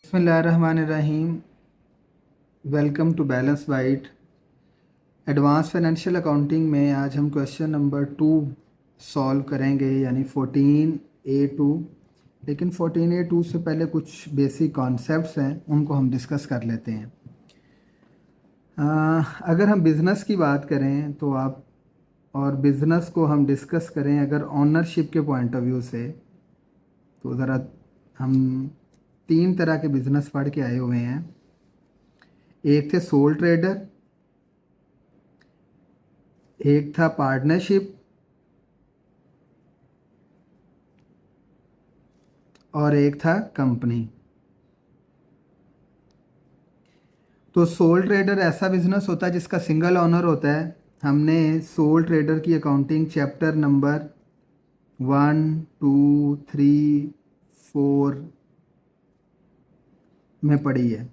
बिस्मिल्लाहिर्रहमानिर्रहीम। Welcome to balance byte. Advance financial accounting में आज हम क्वेश्चन नंबर 2 सॉल्व करेंगे, यानी 14A2। लेकिन 14A2 से पहले कुछ बेसिक कॉन्सेप्ट्स हैं, उनको हम डिस्कस कर लेते हैं। अगर हम बिज़नेस की बात करें तो आप और बिज़नेस को हम डिस्कस करें अगर ऑनरशिप के पॉइंट ऑफ व्यू से, तो ज़रा हम 3 तरह के बिज़नेस पढ़ के आए हुए हैं। एक थे सोल ट्रेडर, एक था पार्टनरशिप और एक था कंपनी। तो सोल ट्रेडर ऐसा बिजनेस होता है जिसका सिंगल ओनर होता है। हमने सोल ट्रेडर की अकाउंटिंग चैप्टर नंबर 1, 2, 3, 4 में पढ़ी है।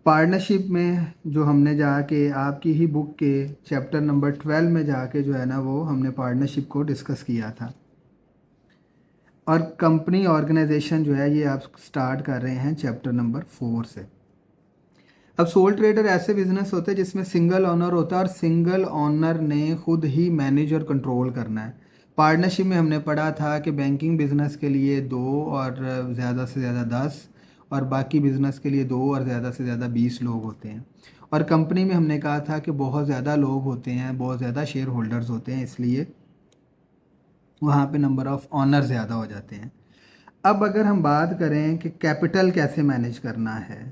पार्टनरशिप में जो हमने जाके आपकी ही बुक के चैप्टर नंबर 12 में जाके जो है ना, वो हमने पार्टनरशिप को डिस्कस किया था। और कंपनी ऑर्गेनाइजेशन जो है ये आप स्टार्ट कर रहे हैं चैप्टर नंबर 4 से। अब सोल ट्रेडर ऐसे बिजनेस होते हैं जिसमें सिंगल ओनर होता है और सिंगल ओनर ने खुद ही मैनेज और कंट्रोल करना है। पार्टनरशिप में हमने पढ़ा था कि बैंकिंग बिजनेस के लिए 2 और ज़्यादा से ज़्यादा 10, और बाकी बिजनेस के लिए 2 और ज़्यादा से ज़्यादा 20 लोग होते हैं। और कंपनी में हमने कहा था कि बहुत ज़्यादा लोग होते हैं, बहुत ज़्यादा शेयर होल्डर्स होते हैं, इसलिए वहाँ पे नंबर ऑफ़ ऑनर ज़्यादा हो जाते हैं। अब अगर हम बात करें कि कैपिटल कैसे मैनेज करना है,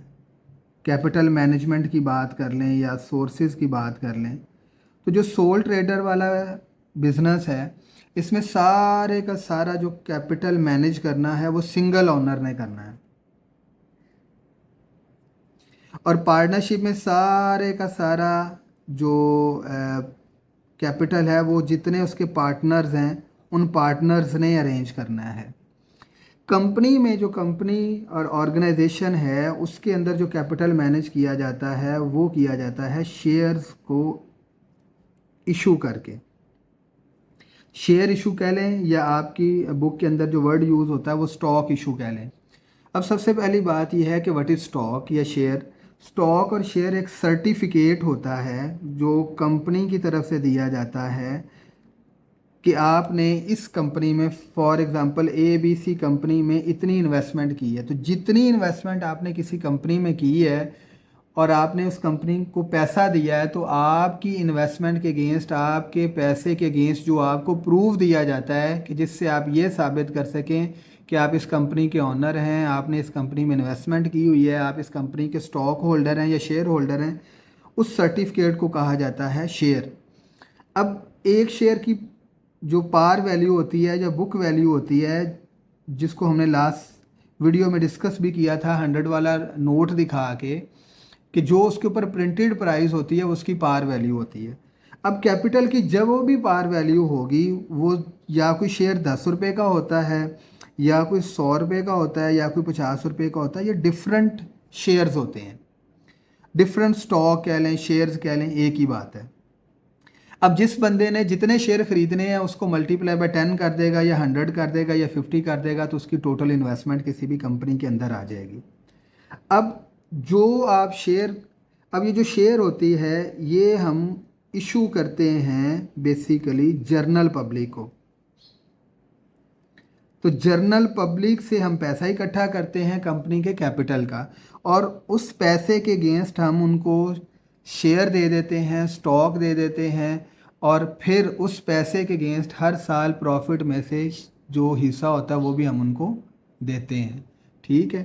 कैपिटल मैनेजमेंट की बात कर लें या सोर्सेज की बात कर लें, तो जो सोल ट्रेडर वाला बिजनेस है, इसमें सारे का सारा जो कैपिटल मैनेज करना है वो सिंगल ओनर ने करना है। और पार्टनरशिप में सारे का सारा जो कैपिटल है वो जितने उसके पार्टनर्स हैं उन पार्टनर्स ने अरेंज करना है। कंपनी में जो कंपनी और ऑर्गेनाइजेशन है उसके अंदर जो कैपिटल मैनेज किया जाता है वो किया जाता है शेयर्स को इशू करके। शेयर इशू कह लें या आपकी बुक के अंदर जो वर्ड यूज़ होता है वो स्टॉक इशू कह लें। अब सबसे पहली बात यह है कि व्हाट इज़ स्टॉक या शेयर। स्टॉक और शेयर एक सर्टिफिकेट होता है जो कंपनी की तरफ से दिया जाता है कि आपने इस कंपनी में, फॉर एग्जांपल ABC कंपनी में इतनी इन्वेस्टमेंट की है। तो जितनी इन्वेस्टमेंट आपने किसी कंपनी में की है और आपने उस कंपनी को पैसा दिया है, तो आपकी इन्वेस्टमेंट के अगेंस्ट, आपके पैसे के अगेंस्ट जो आपको प्रूफ दिया जाता है कि जिससे आप ये साबित कर सकें कि आप इस कंपनी के ओनर हैं, आपने इस कंपनी में इन्वेस्टमेंट की हुई है, आप इस कंपनी के स्टॉक होल्डर हैं या शेयर होल्डर हैं, उस सर्टिफिकेट को कहा जाता है शेयर। अब एक शेयर की जो पार वैल्यू होती है या बुक वैल्यू होती है, जिसको हमने लास्ट वीडियो में डिस्कस भी किया था 100 वाला नोट दिखा के, कि जो उसके ऊपर प्रिंटेड प्राइस होती है उसकी पार वैल्यू होती है। अब कैपिटल की जब वो भी पार वैल्यू होगी, वो या कोई शेयर 10 रुपये का होता है, या कोई 100 रुपये का होता है, या कोई 50 रुपये का होता है, ये डिफरेंट शेयर्स होते हैं। डिफरेंट स्टॉक कह लें, शेयर्स कह लें, एक ही बात है। अब जिस बंदे ने जितने शेयर खरीदने हैं उसको मल्टीप्लाई बाय 10 कर देगा या 100 कर देगा या 50 कर देगा, तो उसकी टोटल इन्वेस्टमेंट किसी भी कंपनी के अंदर आ जाएगी। अब जो आप शेयर, अब ये जो शेयर होती है ये हम इशू करते हैं बेसिकली जर्नल पब्लिक को। तो जर्नल पब्लिक से हम पैसा इकट्ठा करते हैं कंपनी के कैपिटल का, और उस पैसे के अगेंस्ट हम उनको शेयर दे देते हैं, स्टॉक दे देते हैं, और फिर उस पैसे के अगेंस्ट हर साल प्रॉफिट में से जो हिस्सा होता है वो भी हम उनको देते हैं। ठीक है।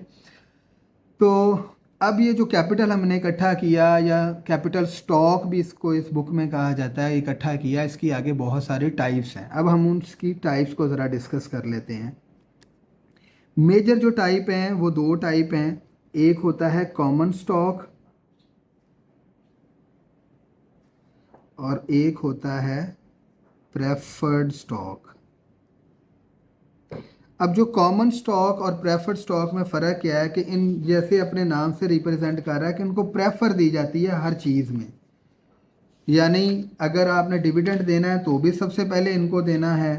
तो अब ये जो कैपिटल हमने इकट्ठा किया, या कैपिटल स्टॉक भी इसको इस बुक में कहा जाता है, इकट्ठा किया, इसकी आगे बहुत सारी टाइप्स हैं। अब हम उसकी टाइप्स को ज़रा डिस्कस कर लेते हैं। मेजर जो टाइप हैं वो 2 टाइप हैं। एक होता है कॉमन स्टॉक और एक होता है प्रेफर्ड स्टॉक। अब जो कॉमन स्टॉक और प्रेफर्ड स्टॉक में फ़र्क क्या है कि इन जैसे अपने नाम से रिप्रेजेंट कर रहा है कि इनको प्रेफर दी जाती है हर चीज़ में। यानी अगर आपने डिविडेंड देना है तो भी सबसे पहले इनको देना है।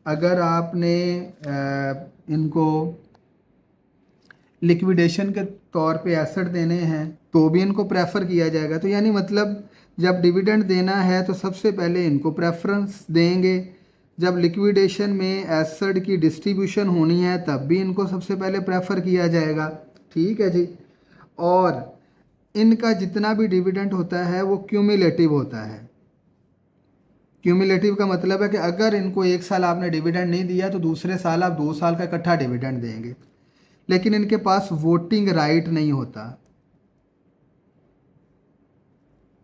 अगर आपने इनको लिक्विडेशन के तौर पे एसेट देने हैं तो भी इनको प्रेफर किया जाएगा। तो यानी मतलब जब डिविडेंड देना है तो सबसे पहले इनको प्रेफरेंस देंगे, जब लिक्विडेशन में एसेट की डिस्ट्रीब्यूशन होनी है तब भी इनको सबसे पहले प्रेफर किया जाएगा। ठीक है जी। और इनका जितना भी डिविडेंड होता है वो क्यूमुलेटिव होता है। क्यूमुलेटिव का मतलब है कि अगर इनको एक साल आपने डिविडेंड नहीं दिया तो दूसरे साल आप 2 साल का इकट्ठा डिविडेंड देंगे, लेकिन इनके पास वोटिंग राइट नहीं होता,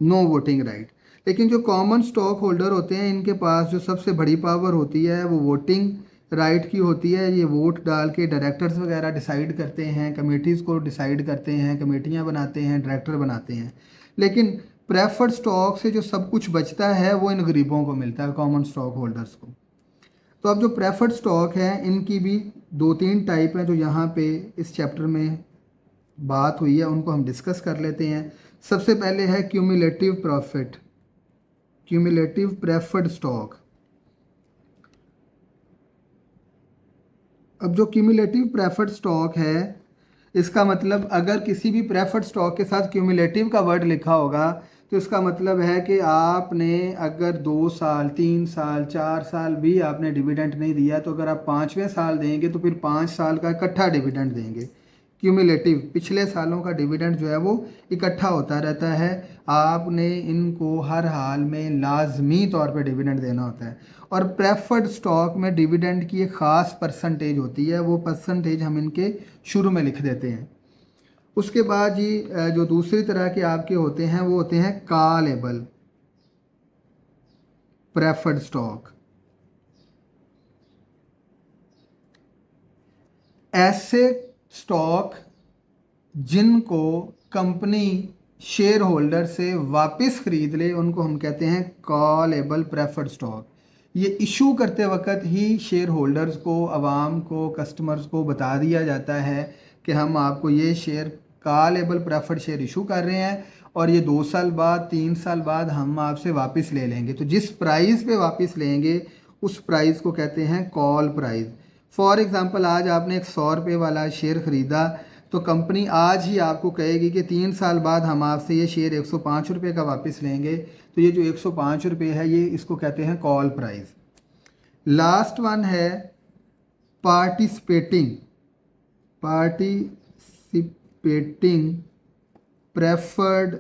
नो वोटिंग राइट। लेकिन जो कॉमन स्टॉक होल्डर होते हैं इनके पास जो सबसे बड़ी पावर होती है वो वोटिंग राइट की होती है। ये वोट डाल के डायरेक्टर्स वगैरह डिसाइड करते हैं, कमेटीज़ को डिसाइड करते हैं, कमेटियाँ बनाते हैं, डायरेक्टर बनाते हैं। लेकिन प्रेफर्ड स्टॉक से जो सब कुछ बचता है वो इन गरीबों को मिलता है, कॉमन स्टॉक होल्डर्स को। तो अब जो प्रेफर्ड स्टॉक है इनकी भी 2-3 टाइप हैं जो यहाँ पे इस चैप्टर में बात हुई है, उनको हम डिस्कस कर लेते हैं। सबसे पहले है cumulative profit, cumulative preferred stock. अब जो क्यूमुलेटिव प्रेफर्ड स्टॉक है इसका मतलब अगर किसी भी प्रेफर्ड स्टॉक के साथ क्यूमुलेटिव का वर्ड लिखा होगा तो इसका मतलब है कि आपने अगर 2 साल 3 साल 4 साल भी आपने डिविडेंड नहीं दिया तो अगर आप 5वें साल देंगे तो फिर 5 साल का इकट्ठा डिविडेंड देंगे। क्यूमुलेटिव पिछले सालों का डिविडेंड जो है वो इकट्ठा होता रहता है, आपने इनको हर हाल में लाजमी तौर पे डिविडेंड देना होता है। और प्रेफर्ड स्टॉक में डिविडेंड की एक ख़ास परसेंटेज होती है, वो परसेंटेज हम इनके शुरू में लिख देते हैं। उसके बाद जी जो दूसरी तरह के आपके होते हैं वो होते हैं कॉलेबल प्रेफर्ड स्टॉक। ऐसे स्टॉक जिनको कंपनी शेयर होल्डर से वापस खरीद ले उनको हम कहते हैं कॉलेबल प्रेफर्ड स्टॉक। ये इशू करते वक्त ही शेयर होल्डर्स को, आवाम को, कस्टमर्स को बता दिया जाता है कि हम आपको ये share callable preferred share issue कर रहे हैं और ये 2 साल बाद 3 साल बाद हम आपसे वापस ले लेंगे। तो जिस प्राइस पे वापस लेंगे उस प्राइस को कहते हैं कॉल प्राइस। फॉर एग्ज़ाम्पल आज आपने एक 100 रुपये वाला शेयर ख़रीदा तो कंपनी आज ही आपको कहेगी कि 3 साल बाद हम आपसे ये शेयर 105 रुपये का वापस लेंगे। तो ये जो 105 रुपये है ये इसको कहते हैं कॉल प्राइस। लास्ट वन है पार्टिसिपेटिंग प्रेफर्ड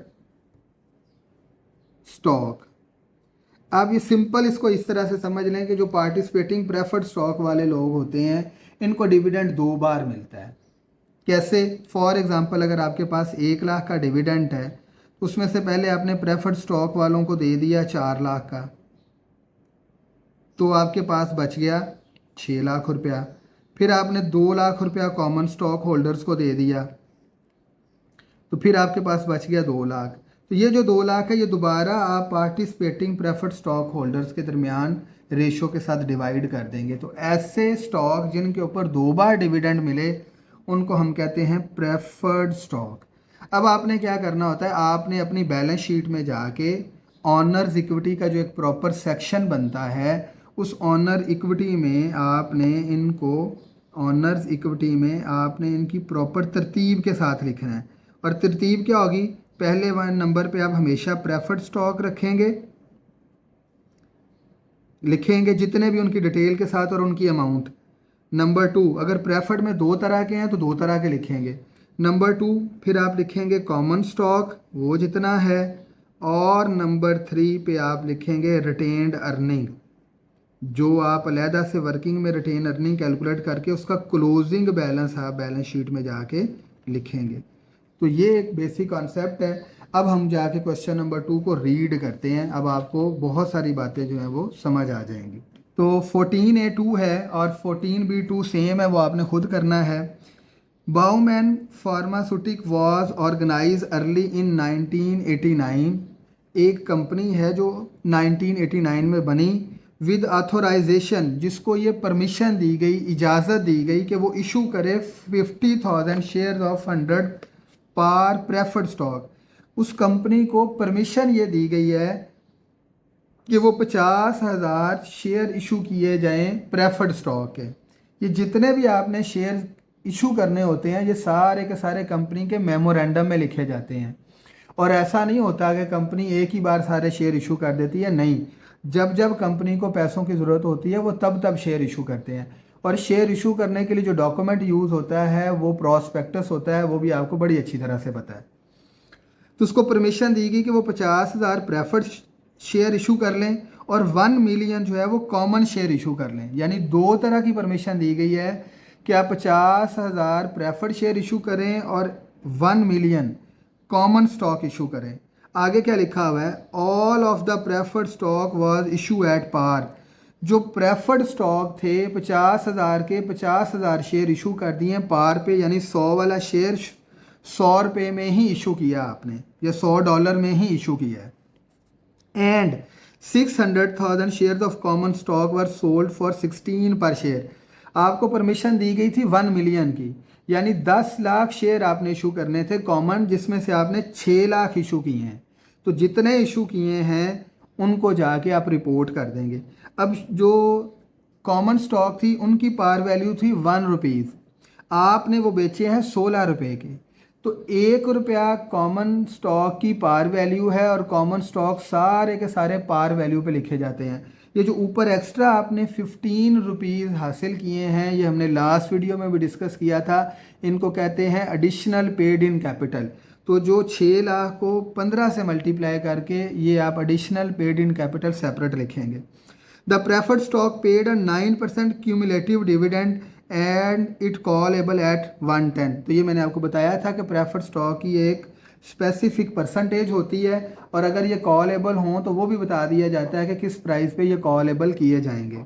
स्टॉक। आप ये सिंपल इसको इस तरह से समझ लें कि जो पार्टिसिपेटिंग प्रेफर्ड स्टॉक वाले लोग होते हैं इनको डिविडेंड 2 बार मिलता है। कैसे? फॉर एग्ज़ाम्पल अगर आपके पास 1 लाख का डिविडेंड है उसमें से पहले आपने प्रेफर्ड स्टॉक वालों को दे दिया 4 लाख का, तो आपके पास बच गया 6 लाख रुपया। फिर आपने 2 लाख रुपया कॉमन स्टॉक होल्डर्स को दे दिया तो फिर आपके पास बच गया 2 लाख। तो ये जो 2 लाख है ये दोबारा आप पार्टिसिपेटिंग प्रेफर्ड स्टॉक होल्डर्स के दरमियान रेशो के साथ डिवाइड कर देंगे। तो ऐसे स्टॉक जिनके ऊपर 2 बार डिविडेंड मिले उनको हम कहते हैं प्रेफर्ड स्टॉक। अब आपने क्या करना होता है, आपने अपनी बैलेंस शीट में जाके ऑनर्स इक्विटी का जो एक प्रॉपर सेक्शन बनता है उस ऑनर इक्विटी में आपने इनको ऑनर्स इक्विटी में आपने इनकी प्रॉपर तरतीब के साथ लिखना है। और तरतीब क्या होगी? पहले 1 नंबर पे आप हमेशा प्रेफर्ड स्टॉक लिखेंगे जितने भी उनकी डिटेल के साथ और उनकी अमाउंट। नंबर 2 अगर प्रेफर्ड में 2 तरह के हैं तो 2 तरह के लिखेंगे। नंबर 2 फिर आप लिखेंगे कॉमन स्टॉक वो जितना है, और नंबर 3 पे आप लिखेंगे रिटेन्ड अर्निंग, जो आप अलहदा से वर्किंग में रिटेन अर्निंग कैलकुलेट करके उसका क्लोजिंग बैलेंस आप बैलेंस शीट में जाके लिखेंगे। तो ये एक बेसिक कॉन्सेप्ट है। अब हम जाके क्वेश्चन नंबर 2 को रीड करते हैं। अब आपको बहुत सारी बातें जो हैं वो समझ आ जाएंगी। तो 14A2 है और 14B2 सेम है, वो आपने खुद करना है। Bauman pharmaceutic was organised early in 1989। एक कंपनी है जो 1989 में बनी विद ऑथोराइजेशन, जिसको ये परमिशन दी गई, इजाज़त दी गई कि वो इशू करे 50,000 शेयर ऑफ 100 पर प्रेफर्ड स्टॉक। उस कंपनी को परमिशन ये दी गई है कि वो 50,000 शेयर इशू किए जाएं प्रेफर्ड स्टॉक के। ये जितने भी आपने शेयर इशू करने होते हैं ये सारे के सारे कंपनी के मेमोरेंडम में लिखे जाते हैं। और ऐसा नहीं होता कि कंपनी एक ही बार सारे शेयर इशू कर देती है, नहीं, जब जब कंपनी को पैसों की ज़रूरत होती है वो तब तब शेयर इशू करते हैं। और शेयर इशू करने के लिए जो डॉक्यूमेंट यूज़ होता है वो प्रॉस्पेक्टस होता है, वो भी आपको बड़ी अच्छी तरह से पता है। तो उसको परमिशन दी गई कि वो 50,000 प्रेफर्ड शेयर इशू कर लें और 1 मिलियन जो है वो कॉमन शेयर इशू कर लें। यानी दो तरह की परमिशन दी गई है कि आप 50,000 प्रेफर्ड शेयर इशू करें और 1 मिलियन कॉमन स्टॉक इशू करें। आगे क्या लिखा हुआ है, all of the preferred stock was issue at par. जो प्रेफर्ड स्टॉक थे 50,000 के 50,000 शेयर इशू कर दिए पार पे, यानी 100 वाला शेयर 100 रुपये में ही इशू किया आपने, या $100 में ही इशू किया है। And 600,000 share of common stock were sold for 16 पर शेयर। आपको परमिशन दी गई थी 1 मिलियन की, यानी 10 लाख शेयर आपने इशू करने थे कॉमन, जिसमें से आपने 6 लाख इशू किए हैं। तो जितने इशू किए हैं उनको जाके आप रिपोर्ट कर देंगे। अब जो कॉमन स्टॉक थी उनकी पार वैल्यू थी 1 रुपीज़, आपने वो बेचे हैं 16 रुपये के, तो 1 रुपया कॉमन स्टॉक की पार वैल्यू है और कॉमन स्टॉक सारे के सारे पार वैल्यू पे लिखे जाते हैं। ये जो ऊपर एक्स्ट्रा आपने 15 रुपीज़ हासिल किए हैं, ये हमने लास्ट वीडियो में भी डिस्कस किया था, इनको कहते हैं एडिशनल पेड इन कैपिटल। तो जो 6 लाख को 15 से मल्टीप्लाई करके ये आप additional paid in capital separate लिखेंगे। The preferred stock paid a 9% cumulative dividend and it callable at 110। तो ये मैंने आपको बताया था कि प्रेफर्ड स्टॉक की एक स्पेसिफिक परसेंटेज होती है और अगर ये कॉलेबल हों तो वो भी बता दिया जाता है कि किस प्राइस पे ये कॉलेबल किए जाएंगे।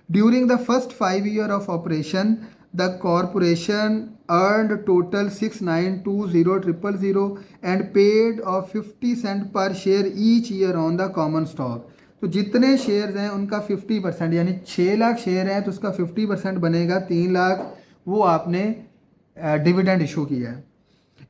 During the first 5 year of operation the corporation earned total 6,920,000 and paid off 50 cent per share each year on the common stock. तो जितने शेयर्स हैं उनका 50%, यानी 6 लाख शेयर हैं तो उसका 50% बनेगा 3 लाख, वो आपने डिविडेंड इशू किया है।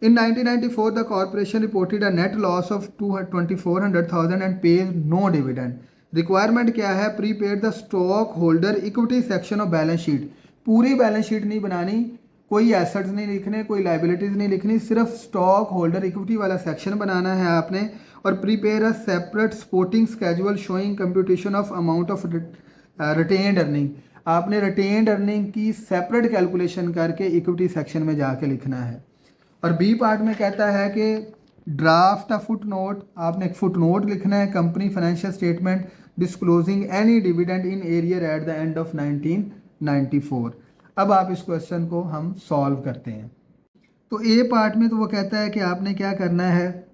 In 1994, the corporation reported a net loss of 24,000 and pays no dividend. Requirement क्या है, prepaid the stock holder equity section of balance sheet. पूरी बैलेंस शीट नहीं बनानी, कोई एसेट्स नहीं लिखने, कोई लाइबिलिटीज़ नहीं लिखनी, सिर्फ स्टॉक होल्डर इक्विटी वाला सेक्शन बनाना है आपने। और prepare a separate sporting schedule showing computation of amount of retained earning. आपने रिटेन्ड अर्निंग की सेपरेट कैलकुलेशन करके इक्विटी सेक्शन में जाके लिखना है। और बी पार्ट में कहता है कि ड्राफ्ट अ फुट नोट, आपने एक फुट नोट लिखना है company financial statement disclosing any dividend in arrear at the end of 1994। अब आप इस क्वेश्चन को हम सॉल्व करते हैं। तो ए पार्ट में तो वो कहता है कि आपने क्या करना है,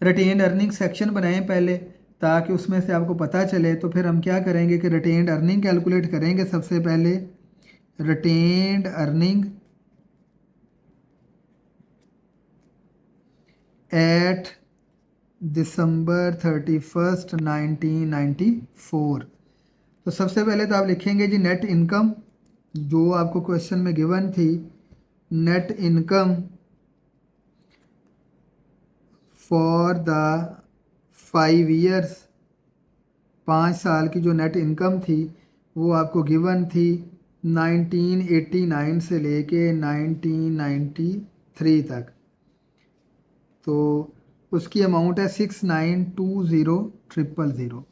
रिटेन्ड अर्निंग सेक्शन बनाएं पहले ताकि उसमें से आपको पता चले। तो फिर हम क्या करेंगे कि रिटेन्ड अर्निंग कैलकुलेट करेंगे। सबसे पहले रिटेन्ड अर्निंग एट दिसंबर 31, 1994। तो सबसे पहले तो आप लिखेंगे जी नेट इनकम, जो आपको क्वेश्चन में गिवन थी, net income for the 5 years, 5 साल की जो नेट इनकम थी वो आपको गिवन थी 1989 से लेके 1993 तक। तो उसकी अमाउंट है 6,920,000।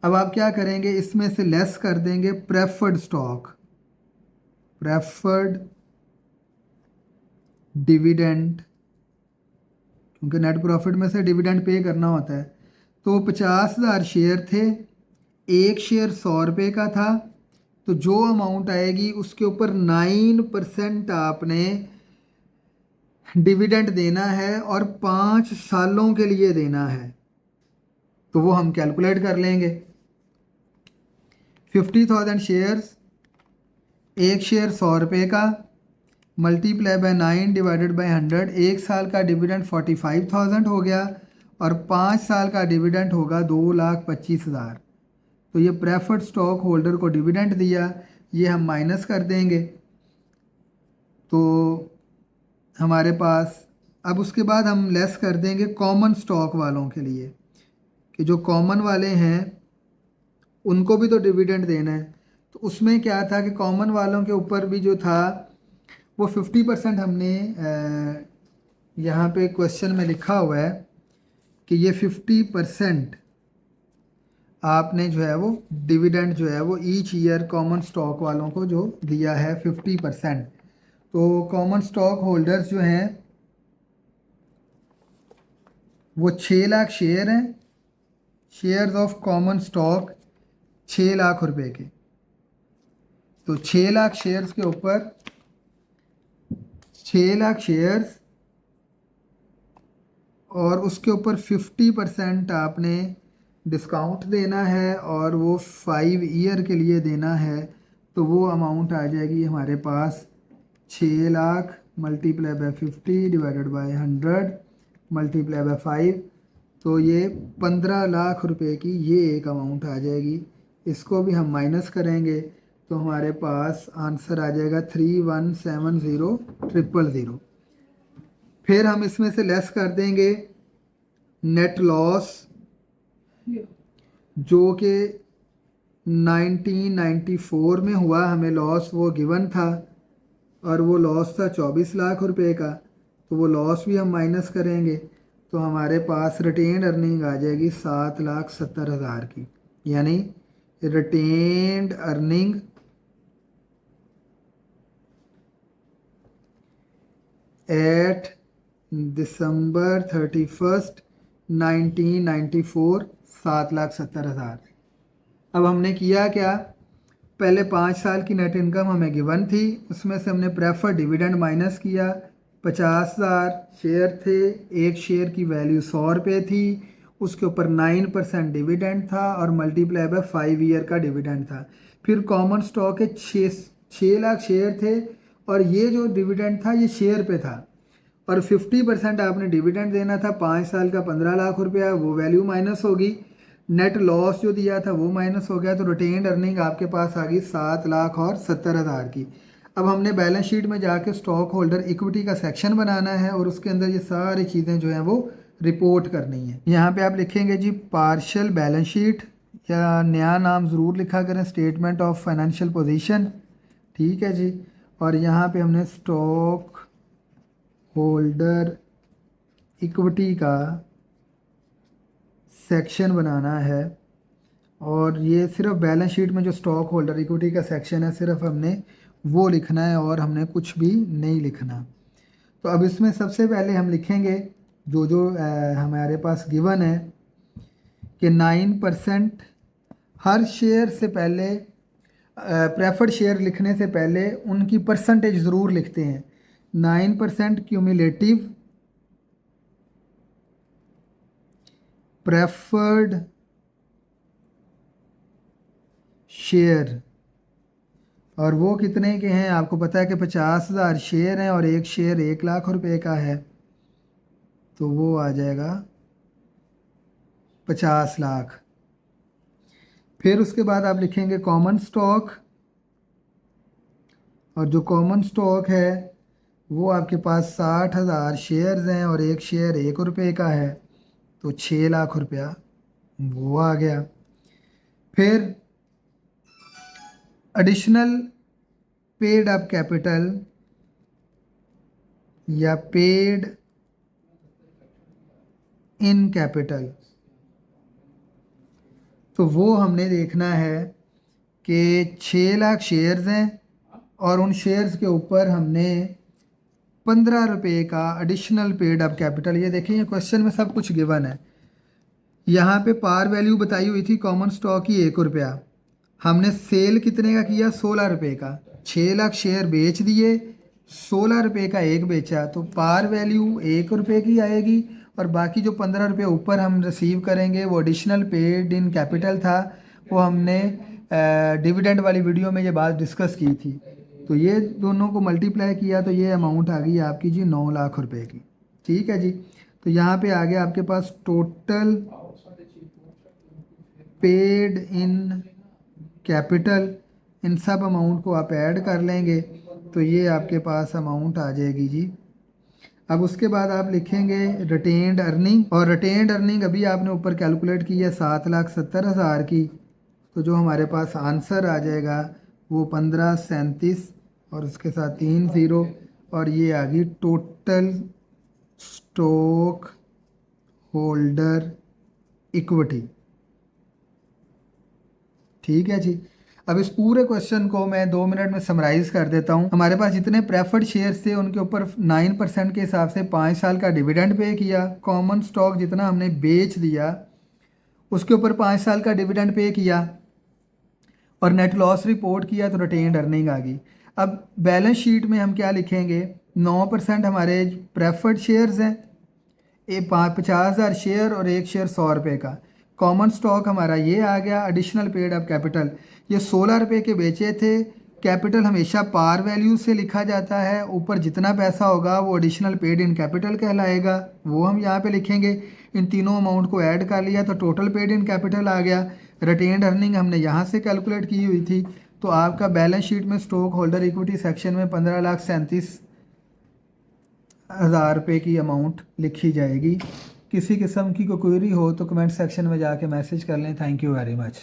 अब आप क्या करेंगे, इसमें से लेस कर देंगे प्रेफर्ड स्टॉक, प्रेफर्ड डिविडेंड, क्योंकि नेट प्रॉफिट में से डिविडेंड पे करना होता है। तो 50,000 शेयर थे, एक शेयर 100 रुपये का था, तो जो अमाउंट आएगी उसके ऊपर 9% आपने डिविडेंड देना है और 5 सालों के लिए देना है। तो वो हम कैलकुलेट कर लेंगे। 50,000 शेयर्स, एक शेयर 100 रुपये का, मल्टीप्लाई बाय 9 डिवाइडेड बाय 100, एक साल का डिविडेंड 45,000 हो गया और 5 साल का डिविडेंड होगा 2,25,000। तो ये प्रेफर्ड स्टॉक होल्डर को डिविडेंड दिया, ये हम माइनस कर देंगे। तो हमारे पास अब उसके बाद हम लेस कर देंगे कॉमन स्टॉक वालों के लिए, कि जो कॉमन वाले हैं उनको भी तो डिविडेंड देना है। तो उसमें क्या था कि कॉमन वालों के ऊपर भी जो था वो 50% हमने यहाँ पे क्वेश्चन में लिखा हुआ है कि ये 50% आपने जो है वो डिविडेंड जो है वो ईच ईयर कॉमन स्टॉक वालों को जो दिया है 50%। तो कॉमन स्टॉक होल्डर्स जो हैं वो 6 लाख शेयर हैं, shares of common stock 6 lakh रुपए के। तो 6 लाख शेयर्स के ऊपर 6 लाख शेयर्स और उसके ऊपर 50% आपने डिस्काउंट देना है और वो 5 ईयर के लिए देना है। तो वो अमाउंट आ जाएगी हमारे पास 6 lakh multiply by 50 divided by 100 multiply by 5। तो ये 15 लाख रुपए की ये एक अमाउंट आ जाएगी। इसको भी हम माइनस करेंगे तो हमारे पास आंसर आ जाएगा 3170,000। फिर हम इसमें से लेस कर देंगे नेट लॉस जो कि 1994 में हुआ, हमें लॉस वो गिवन था और वो लॉस था 24 लाख रुपए का। तो वो लॉस भी हम माइनस करेंगे तो हमारे पास रिटेन्ड अर्निंग आ जाएगी 7,70,000 की। यानी रिटेन्ड अर्निंग एट दिसंबर 31st 1994 7,70,000। अब हमने किया क्या, पहले 5 साल की नेट इनकम हमें गिवन थी, उसमें से हमने प्रेफर डिविडेंड माइनस किया। 50,000 शेयर थे, एक शेयर की वैल्यू 100 रुपये थी, उसके ऊपर 9% डिविडेंड था और मल्टीप्लाई बाय 5 ईयर का डिविडेंड था। फिर कॉमन स्टॉक के 6 लाख शेयर थे और ये जो डिविडेंड था ये शेयर पे था और 50% आपने डिविडेंड देना था। 5 साल का 15 लाख रुपया, वो वैल्यू माइनस होगी। नेट लॉस जो दिया था वो माइनस हो गया। तो रिटेन्ड अर्निंग आपके पास आ गई 7,70,000 की। अब हमने बैलेंस शीट में जाके स्टॉक होल्डर इक्विटी का सेक्शन बनाना है और उसके अंदर ये सारी चीज़ें जो हैं वो रिपोर्ट करनी है। यहाँ पे आप लिखेंगे जी पार्शियल बैलेंस शीट, या नया नाम ज़रूर लिखा करें स्टेटमेंट ऑफ फाइनेंशियल पोजीशन, ठीक है जी। और यहाँ पे हमने स्टॉक होल्डर इक्विटी का सेक्शन बनाना है और ये सिर्फ बैलेंस शीट में जो स्टॉक होल्डर इक्विटी का सेक्शन है सिर्फ हमने वो लिखना है और हमने कुछ भी नहीं लिखना। तो अब इसमें सबसे पहले हम लिखेंगे जो जो हमारे पास गिवन है कि 9% हर शेयर से पहले प्रेफर्ड शेयर लिखने से पहले उनकी परसेंटेज ज़रूर लिखते हैं। 9% क्यूमुलेटिव प्रेफर्ड शेयर, और वो कितने के हैं आपको पता है कि 50,000 शेयर हैं और एक शेयर 1 लाख रुपए का है। तो वो आ जाएगा 50 लाख। फिर उसके बाद आप लिखेंगे कॉमन स्टॉक, और जो कॉमन स्टॉक है वो आपके पास 60,000 शेयर्स हैं और एक शेयर 1 रुपये का है। तो 6 लाख रुपया वो आ गया। फिर एडिशनल पेड अप कैपिटल या पेड इन कैपिटल, तो वो हमने देखना है कि 6 लाख शेयर्स हैं और उन शेयर्स के ऊपर हमने 15 रुपये का एडिशनल पेड अप कैपिटल। ये देखिए ये क्वेश्चन में सब कुछ गिवन है। यहाँ पे पार वैल्यू बताई हुई थी कॉमन स्टॉक की 1 रुपया, हमने सेल कितने का किया 16 रुपये का। 6 लाख शेयर बेच दिए, 16 रुपये का एक बेचा, तो पार वैल्यू 1 रुपये की आएगी और बाकी जो 15 रुपये ऊपर हम रिसीव करेंगे वो एडिशनल पेड इन कैपिटल था। वो हमने डिविडेंड वाली वीडियो में ये बात डिस्कस की थी। तो ये दोनों को मल्टीप्लाई किया तो ये अमाउंट आ गई आपकी जी 9 लाख रुपए की, ठीक है जी। तो यहाँ पे आ गया आपके पास टोटल पेड इन कैपिटल। इन सब अमाउंट को आप ऐड कर लेंगे तो ये आपके पास अमाउंट आ जाएगी जी। अब उसके बाद आप लिखेंगे रिटेन्ड अर्निंग, और रिटेन्ड अर्निंग अभी आपने ऊपर कैलकुलेट की है 7,70,000 की। तो जो हमारे पास आंसर आ जाएगा वो 1537 और उसके साथ 3 ज़ीरो और ये आ गई टोटल स्टॉक होल्डर इक्विटी। ठीक है जी। अब इस पूरे क्वेश्चन को मैं 2 मिनट में समराइज कर देता हूँ। हमारे पास जितने प्रेफर्ड शेयर्स थे उनके ऊपर 9% के हिसाब से 5 साल का डिविडेंड पे किया। कॉमन स्टॉक जितना हमने बेच दिया उसके ऊपर 5 साल का डिविडेंड पे किया और नेट लॉस रिपोर्ट किया तो रिटेन्ड अर्निंग आ गई। अब बैलेंस शीट में हम क्या लिखेंगे, 9% हमारे प्रेफर्ड शेयर्स हैं, 50,000 शेयर और एक शेयर 100 रुपये का। कॉमन स्टॉक हमारा ये आ गया। एडिशनल पेड अप कैपिटल ये 16 रुपये के बेचे थे। कैपिटल हमेशा पार वैल्यू से लिखा जाता है, ऊपर जितना पैसा होगा वो एडिशनल पेड इन कैपिटल कहलाएगा, वो हम यहाँ पे लिखेंगे। इन तीनों अमाउंट को ऐड कर लिया तो टोटल पेड इन कैपिटल आ गया। रिटेन्ड अर्निंग हमने यहाँ से कैलकुलेट की हुई थी। तो आपका बैलेंस शीट में स्टॉक होल्डर इक्विटी सेक्शन में 15,37,000 रुपये की अमाउंट लिखी जाएगी। किसी किस्म की कोई क्वेरी हो तो कमेंट सेक्शन में जाके मैसेज कर लें। Thank you very much.